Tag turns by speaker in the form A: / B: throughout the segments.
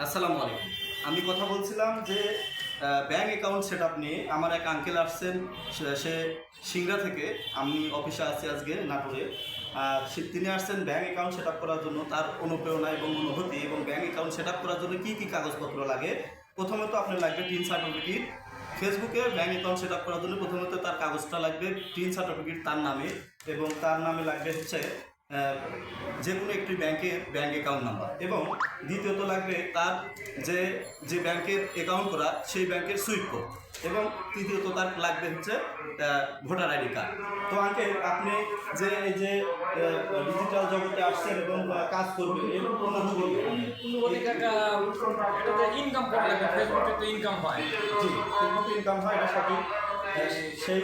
A: আসসালামু আলাইকুম। আমি কথা বলছিলাম যে ব্যাংক অ্যাকাউন্ট সেটআপ নিয়ে আমার এক আঙ্কেল আসছেন। সে সিংড়া থেকে। আমি অফিসে আছি আজকে নাটোরে। তিনি আসছেন ব্যাংক অ্যাকাউন্ট সেটআপ করার জন্য। তার অনুপ্রেরণা এবং অনুভূতি এবং ব্যাংক অ্যাকাউন্ট সেটআপ করার জন্য কী কী কাগজপত্র লাগে। প্রথমত আপনার লাগবে টিন সার্টিফিকেট। ফেসবুকে ব্যাংক অ্যাকাউন্ট সেটআপ করার জন্য প্রথমত তার কাগজটা লাগবে টিন সার্টিফিকেট তার নামে, এবং তার নামে লাগবে হচ্ছে যে কোনো একটি ব্যাংকের ব্যাংক অ্যাকাউন্ট নাম্বার, এবং দ্বিতীয়ত লাগবে তার যে ব্যাংকের অ্যাকাউন্ট করা সেই ব্যাংকের সুইফট কোড, এবং তৃতীয়ত তার লাগবে হচ্ছে ভোটার আইডি কার্ড। তো আঙ্কেল, আপনি যে এই যে ডিজিটাল জগতে আসছেন এবং কাজ করবেন এর
B: ইনকাম করা লাগবে। ফেসবুকে তো ইনকাম হয়।
A: জি, ফেসবুকে ইনকাম হয়, এটা সঠিক। সেই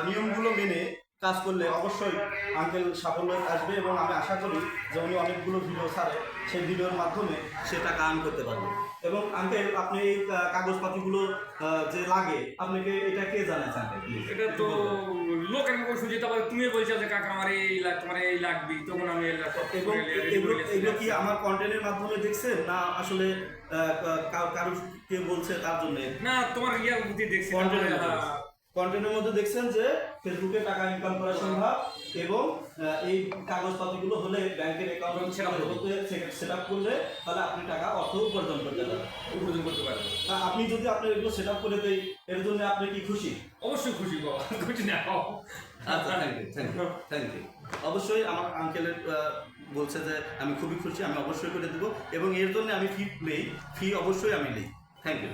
A: নিয়মগুলো মেনে কাজ করলে অবশ্যই আঙ্কেল সাফল্য আসবে, এবং আমি আশা করি যে উনি অনেকগুলো ভিডিও ছাড়ে, সেই ভিডিওর মাধ্যমে সে টাকা আর্ন করতে পারবে। এবং আঙ্কেল, আপনি এই কাগজপাতিগুলো যে লাগে, আপনাকে এটা কে জানাচ্ছে আঙ্কেল?
B: এটা তো লোকের মুখে শুনছি, তারপরে তুমি বলছো যে কাকা আমার এই লাগ, তোমার এই লাগবে, তখন আমি
A: এবং এগুলো কি আমার কন্টেন্টের মাধ্যমে দেখছেন, না আসলে কারো কে বলছে তার জন্য?
B: না, তোমার ইয়ার বুদ্ধি দেখছি।
A: কন্টেন্টের মধ্যে দেখছেন যে ফেসবুকে টাকা ইনকাম করা সম্ভব, এবং এই কাগজপত্রগুলো হলে ব্যাংকের অ্যাকাউন্ট সেট আপ করলে তাহলে আপনি টাকা অর্থ উপার্জন করতে পারবেন। তা আপনি যদি আপনি এগুলো সেট আপ করে দেয়, এর জন্য আপনি কি খুশি?
B: অবশ্যই খুশি বাবা, খুশি না?
A: আচ্ছা, থ্যাংক ইউ। অবশ্যই আমার আঙ্কেলের বলছে যে আমি খুবই খুশি, আমি অবশ্যই করে দেবো, এবং এর জন্য আমি ফি অবশ্যই আমি নেই। Thank you.